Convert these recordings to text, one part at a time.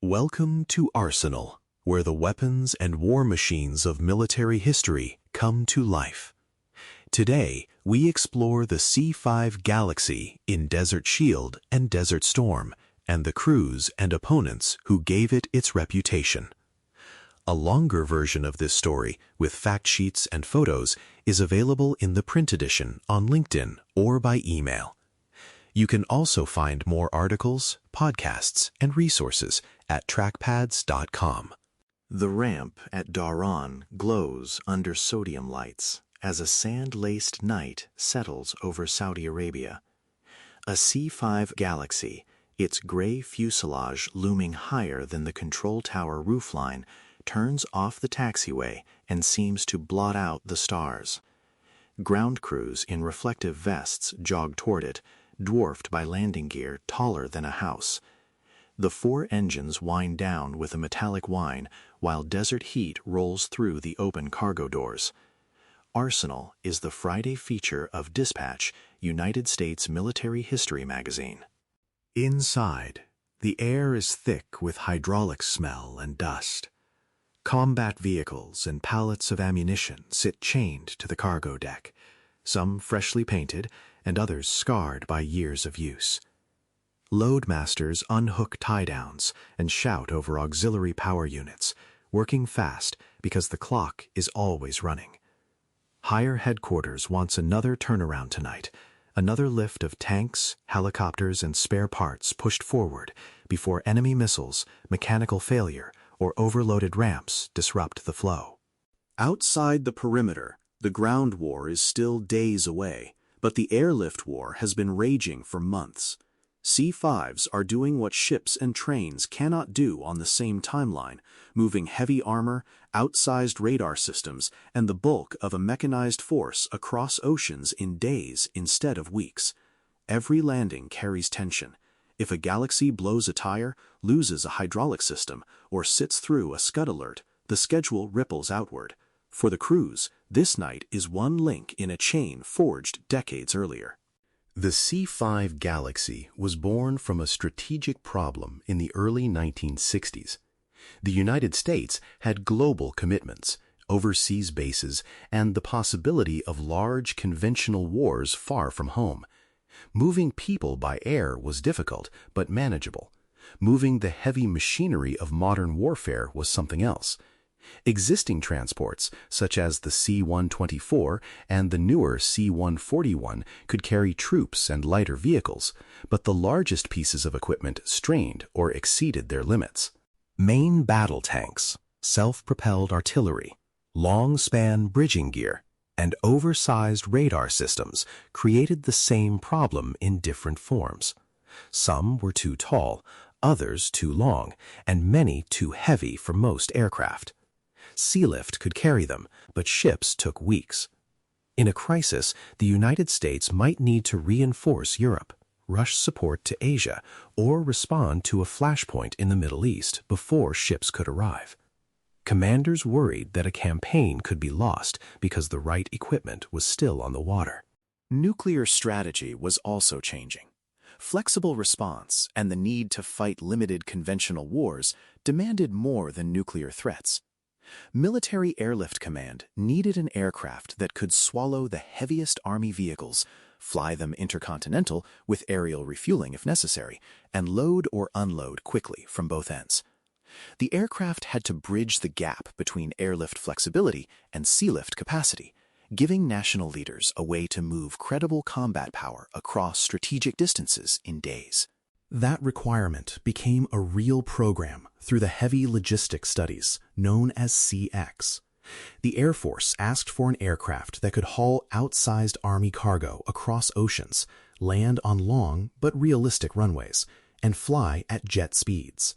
Welcome to Arsenal, where the weapons and war machines of military history come to life. Today, we explore the C-5 Galaxy in Desert Shield and Desert Storm, and the crews and opponents who gave it its reputation. A longer version of this story, with fact sheets and photos, is available in the print edition on LinkedIn or by email. You can also find more articles, podcasts, and resources at trackpads.com. The ramp at Dhahran glows under sodium lights as a sand-laced night settles over Saudi Arabia. A C-5 Galaxy, its gray fuselage looming higher than the control tower roofline, turns off the taxiway and seems to blot out the stars. Ground crews in reflective vests jog toward it, dwarfed by landing gear taller than a house. The four engines wind down with a metallic whine while desert heat rolls through the open cargo doors. Arsenal is the Friday feature of Dispatch, United States Military History magazine. Inside, the air is thick with hydraulic smell and dust. Combat vehicles and pallets of ammunition sit chained to the cargo deck, some freshly painted and others scarred by years of use. Loadmasters unhook tie-downs and shout over auxiliary power units, working fast because the clock is always running. Higher Headquarters wants another turnaround tonight, another lift of tanks, helicopters, and spare parts pushed forward before enemy missiles, mechanical failure, or overloaded ramps disrupt the flow. Outside the perimeter, the ground war is still days away, but the airlift war has been raging for months. C-5s are doing what ships and trains cannot do on the same timeline, moving heavy armor, outsized radar systems, and the bulk of a mechanized force across oceans in days instead of weeks. Every landing carries tension. If a Galaxy blows a tire, loses a hydraulic system, or sits through a Scud alert, the schedule ripples outward. For the crews, this night is one link in a chain forged decades earlier. The C-5 Galaxy was born from a strategic problem in the early 1960s. The United States had global commitments, overseas bases, and the possibility of large conventional wars far from home. Moving people by air was difficult, but manageable. Moving the heavy machinery of modern warfare was something else. Existing transports, such as the C-124 and the newer C-141, could carry troops and lighter vehicles, but the largest pieces of equipment strained or exceeded their limits. Main battle tanks, self-propelled artillery, long-span bridging gear, and oversized radar systems created the same problem in different forms. Some were too tall, others too long, and many too heavy for most aircraft. Sealift could carry them, but ships took weeks. In a crisis, the United States might need to reinforce Europe, rush support to Asia, or respond to a flashpoint in the Middle East before ships could arrive. Commanders worried that a campaign could be lost because the right equipment was still on the water. Nuclear strategy was also changing. Flexible response and the need to fight limited conventional wars demanded more than nuclear threats. Military Airlift Command needed an aircraft that could swallow the heaviest Army vehicles, fly them intercontinental with aerial refueling if necessary, and load or unload quickly from both ends. The aircraft had to bridge the gap between airlift flexibility and sealift capacity, giving national leaders a way to move credible combat power across strategic distances in days. That requirement became a real program through the heavy logistics studies known as CX. The Air Force asked for an aircraft that could haul outsized Army cargo across oceans, land on long but realistic runways, and fly at jet speeds.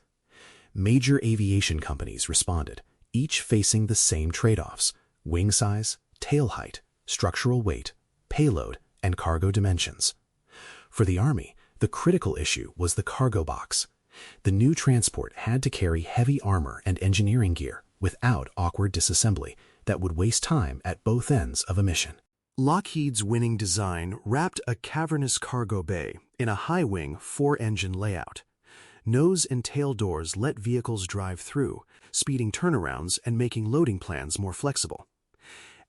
Major aviation companies responded, each facing the same trade-offs: wing size, tail height, structural weight, payload, and cargo dimensions. For the Army, the critical issue was the cargo box. The new transport had to carry heavy armor and engineering gear without awkward disassembly that would waste time at both ends of a mission. Lockheed's winning design wrapped a cavernous cargo bay in a high-wing, four-engine layout. Nose and tail doors let vehicles drive through, speeding turnarounds and making loading plans more flexible.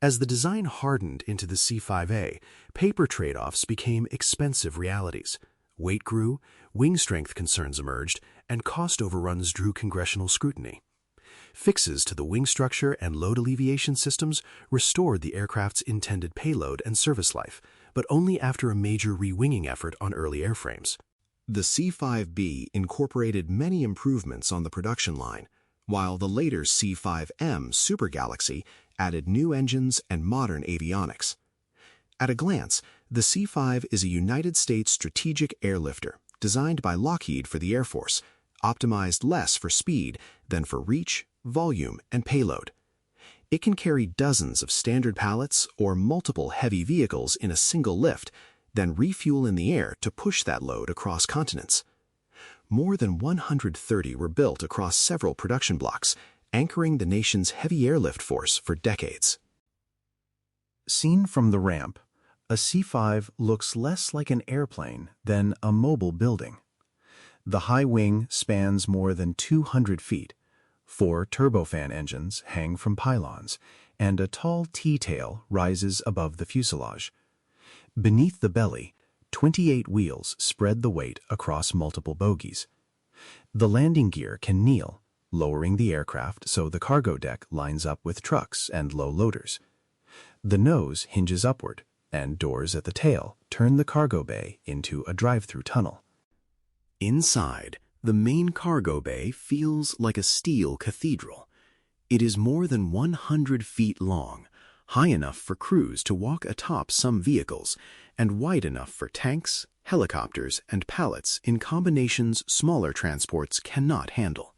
As the design hardened into the C-5A, paper trade-offs became expensive realities. Weight grew, wing strength concerns emerged, and cost overruns drew congressional scrutiny. Fixes to the wing structure and load alleviation systems restored the aircraft's intended payload and service life, but only after a major re-winging effort on early airframes. The C-5B incorporated many improvements on the production line, while the later C-5M Super Galaxy added new engines and modern avionics. At a glance, the C-5 is a United States strategic airlifter designed by Lockheed for the Air Force, optimized less for speed than for reach, volume, and payload. It can carry dozens of standard pallets or multiple heavy vehicles in a single lift, then refuel in the air to push that load across continents. More than 130 were built across several production blocks, anchoring the nation's heavy airlift force for decades. Seen from the ramp, a C-5 looks less like an airplane than a mobile building. The high wing spans more than 200 feet. 4 turbofan engines hang from pylons, and a tall T-tail rises above the fuselage. Beneath the belly, 28 wheels spread the weight across multiple bogies. The landing gear can kneel, lowering the aircraft so the cargo deck lines up with trucks and low loaders. The nose hinges upward, and doors at the tail turn the cargo bay into a drive-through tunnel. Inside, the main cargo bay feels like a steel cathedral. It is more than 100 feet long, high enough for crews to walk atop some vehicles, and wide enough for tanks, helicopters, and pallets in combinations smaller transports cannot handle.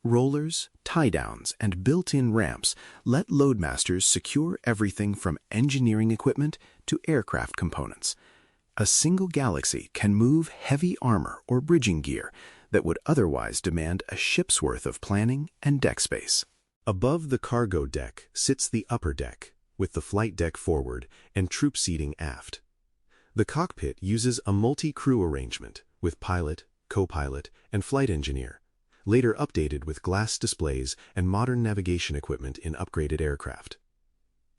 Rollers, tie-downs, and built-in ramps let loadmasters secure everything from engineering equipment to aircraft components. A single Galaxy can move heavy armor or bridging gear that would otherwise demand a ship's worth of planning and deck space. Above the cargo deck sits the upper deck, with the flight deck forward and troop seating aft. The cockpit uses a multi-crew arrangement with pilot, co-pilot, and flight engineer, later updated with glass displays and modern navigation equipment in upgraded aircraft.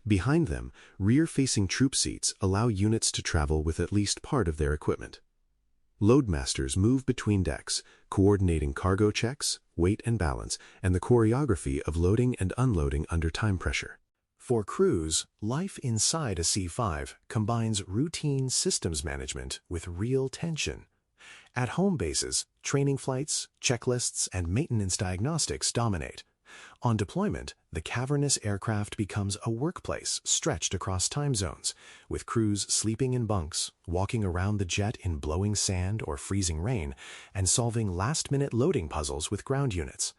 Behind them, rear-facing troop seats allow units to travel with at least part of their equipment. Loadmasters move between decks, coordinating cargo checks, weight and balance, and the choreography of loading and unloading under time pressure. For crews, life inside a C-5 combines routine systems management with real tension. At home bases, training flights, checklists, and maintenance diagnostics dominate. On deployment, the cavernous aircraft becomes a workplace stretched across time zones, with crews sleeping in bunks, walking around the jet in blowing sand or freezing rain, and solving last-minute loading puzzles with ground units.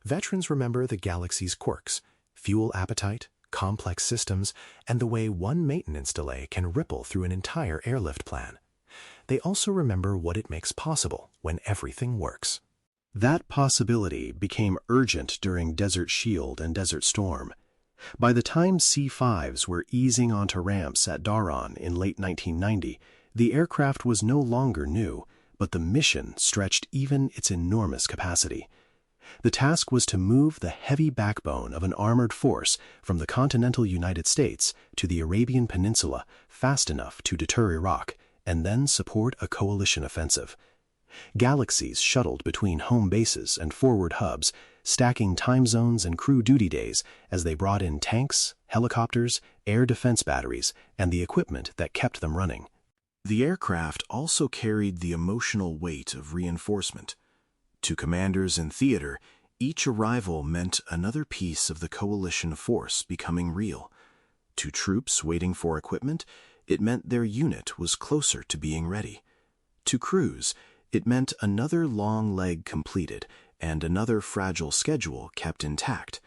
Veterans remember the Galaxy's quirks, fuel appetite, complex systems, and the way one maintenance delay can ripple through an entire airlift plan. They also remember what it makes possible when everything works. That possibility became urgent during Desert Shield and Desert Storm. By the time C-5s were easing onto ramps at Dhahran in late 1990, the aircraft was no longer new, but the mission stretched even its enormous capacity. The task was to move the heavy backbone of an armored force from the continental United States to the Arabian Peninsula fast enough to deter Iraq, and then support a coalition offensive. Galaxies shuttled between home bases and forward hubs, stacking time zones and crew duty days as they brought in tanks, helicopters, air defense batteries, and the equipment that kept them running. The aircraft also carried the emotional weight of reinforcement. To commanders in theater, each arrival meant another piece of the coalition force becoming real. To troops waiting for equipment, it meant their unit was closer to being ready. To crews, it meant another long leg completed and another fragile schedule kept intact.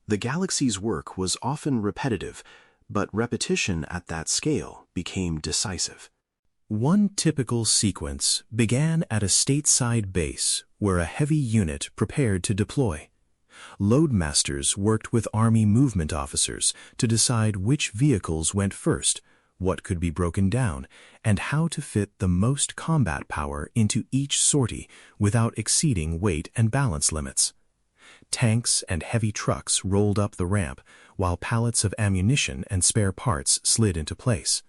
The Galaxy's work was often repetitive, but repetition at that scale became decisive. One typical sequence began at a stateside base where a heavy unit prepared to deploy. Loadmasters worked with Army movement officers to decide which vehicles went first, what could be broken down, and how to fit the most combat power into each sortie without exceeding weight and balance limits. Tanks and heavy trucks rolled up the ramp, while pallets of ammunition and spare parts slid into place.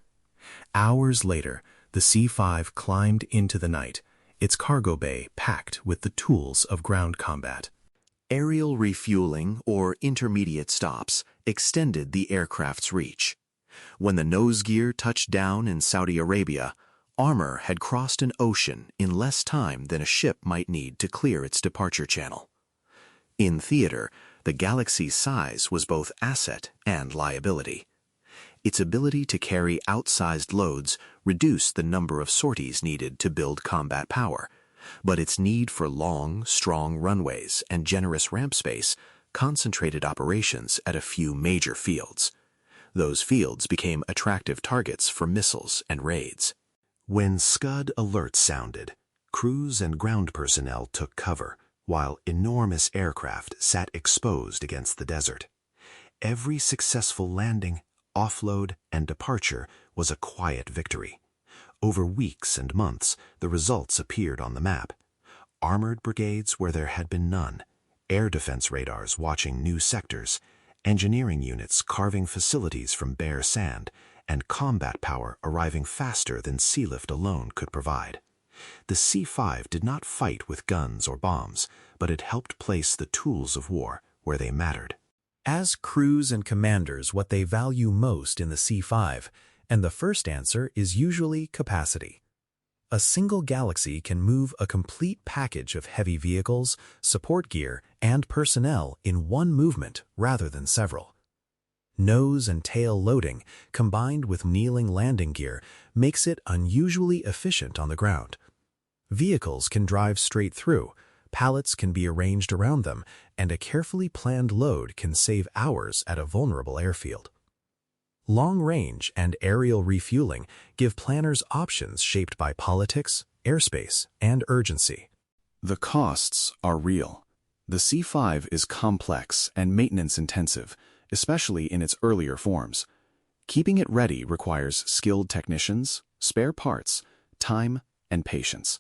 Hours later, the C-5 climbed into the night, its cargo bay packed with the tools of ground combat. Aerial refueling, or intermediate stops, extended the aircraft's reach. When the nose gear touched down in Saudi Arabia, armor had crossed an ocean in less time than a ship might need to clear its departure channel. In theater, the Galaxy's size was both asset and liability. Its ability to carry outsized loads reduced the number of sorties needed to build combat power, but its need for long, strong runways and generous ramp space concentrated operations at a few major fields. Those fields became attractive targets for missiles and raids. When Scud alerts sounded, crews and ground personnel took cover, while enormous aircraft sat exposed against the desert. Every successful landing, offload, and departure was a quiet victory. Over weeks and months, the results appeared on the map. Armored brigades where there had been none, air defense radars watching new sectors, engineering units carving facilities from bare sand, and combat power arriving faster than sealift alone could provide. The C-5 did not fight with guns or bombs, but it helped place the tools of war where they mattered. Ask crews and commanders what they value most in the C-5, and the first answer is usually capacity. A single Galaxy can move a complete package of heavy vehicles, support gear, and personnel in one movement rather than several. Nose and tail loading, combined with kneeling landing gear, makes it unusually efficient on the ground. Vehicles can drive straight through, pallets can be arranged around them, and a carefully planned load can save hours at a vulnerable airfield. Long-range and aerial refueling give planners options shaped by politics, airspace, and urgency. The costs are real. The C-5 is complex and maintenance-intensive, especially in its earlier forms. Keeping it ready requires skilled technicians, spare parts, time, and patience.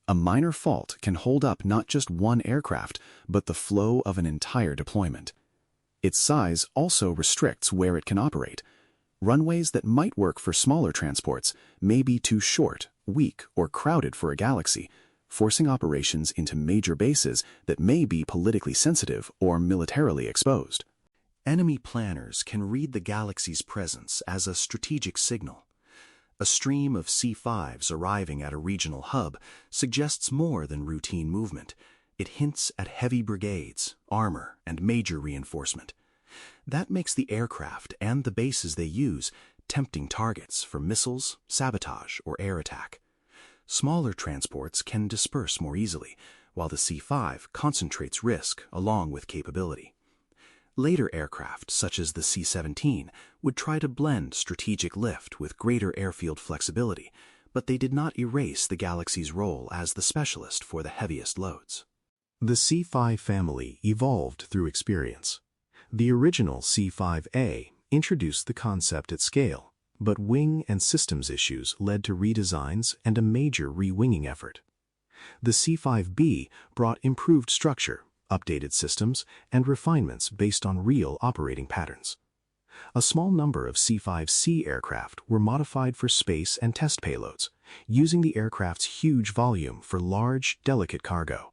A minor fault can hold up not just one aircraft, but the flow of an entire deployment. Its size also restricts where it can operate. Runways that might work for smaller transports may be too short, weak, or crowded for a Galaxy, forcing operations into major bases that may be politically sensitive or militarily exposed. Enemy planners can read the Galaxy's presence as a strategic signal. A stream of C-5s arriving at a regional hub suggests more than routine movement. It hints at heavy brigades, armor, and major reinforcement. That makes the aircraft and the bases they use tempting targets for missiles, sabotage, or air attack. Smaller transports can disperse more easily, while the C-5 concentrates risk along with capability. Later aircraft, such as the C-17, would try to blend strategic lift with greater airfield flexibility, but they did not erase the Galaxy's role as the specialist for the heaviest loads. The C-5 family evolved through experience. The original C-5A introduced the concept at scale, but wing and systems issues led to redesigns and a major re-winging effort. The C-5B brought improved structure, updated systems, and refinements based on real operating patterns. A small number of C-5C aircraft were modified for space and test payloads, using the aircraft's huge volume for large, delicate cargo.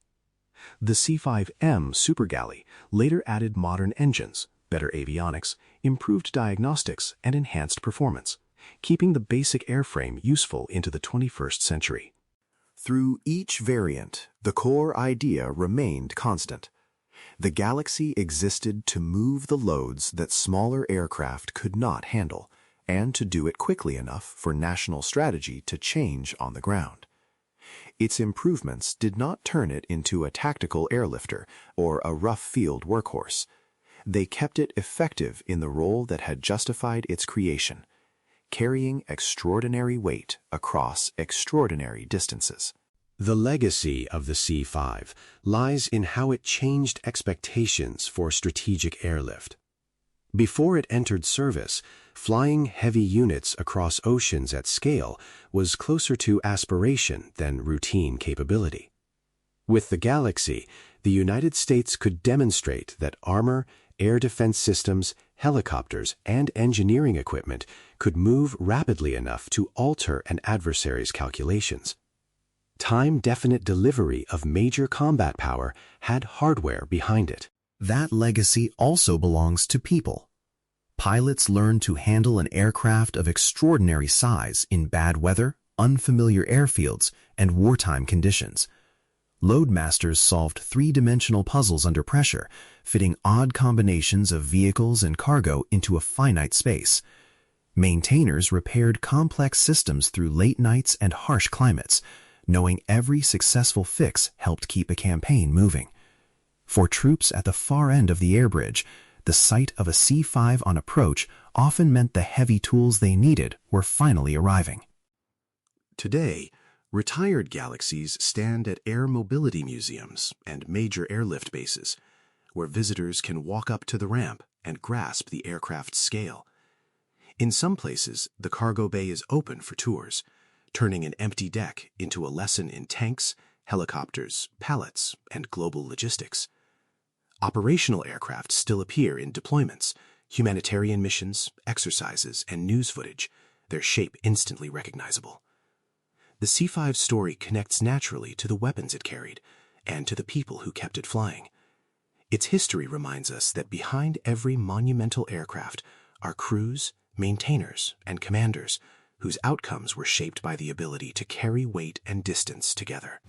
The C-5M supergalley later added modern engines, better avionics, improved diagnostics, and enhanced performance, keeping the basic airframe useful into the 21st century. Through each variant, the core idea remained constant. The Galaxy existed to move the loads that smaller aircraft could not handle, and to do it quickly enough for national strategy to change on the ground. Its improvements did not turn it into a tactical airlifter or a rough field workhorse. They kept it effective in the role that had justified its creation, carrying extraordinary weight across extraordinary distances. The legacy of the C-5 lies in how it changed expectations for strategic airlift. Before it entered service, flying heavy units across oceans at scale was closer to aspiration than routine capability. With the Galaxy, the United States could demonstrate that armor, air defense systems, helicopters, and engineering equipment could move rapidly enough to alter an adversary's calculations. Time-definite delivery of major combat power had hardware behind it. That legacy also belongs to people. Pilots learned to handle an aircraft of extraordinary size in bad weather, unfamiliar airfields, and wartime conditions. Loadmasters solved three-dimensional puzzles under pressure, fitting odd combinations of vehicles and cargo into a finite space. Maintainers repaired complex systems through late nights and harsh climates, knowing every successful fix helped keep a campaign moving. For troops at the far end of the air bridge, the sight of a C-5 on approach often meant the heavy tools they needed were finally arriving. Today, retired Galaxies stand at air mobility museums and major airlift bases, where visitors can walk up to the ramp and grasp the aircraft's scale. In some places, the cargo bay is open for tours, turning an empty deck into a lesson in tanks, helicopters, pallets, and global logistics. Operational aircraft still appear in deployments, humanitarian missions, exercises, and news footage, their shape instantly recognizable. The C-5's story connects naturally to the weapons it carried and to the people who kept it flying. Its history reminds us that behind every monumental aircraft are crews, maintainers, and commanders whose outcomes were shaped by the ability to carry weight and distance together.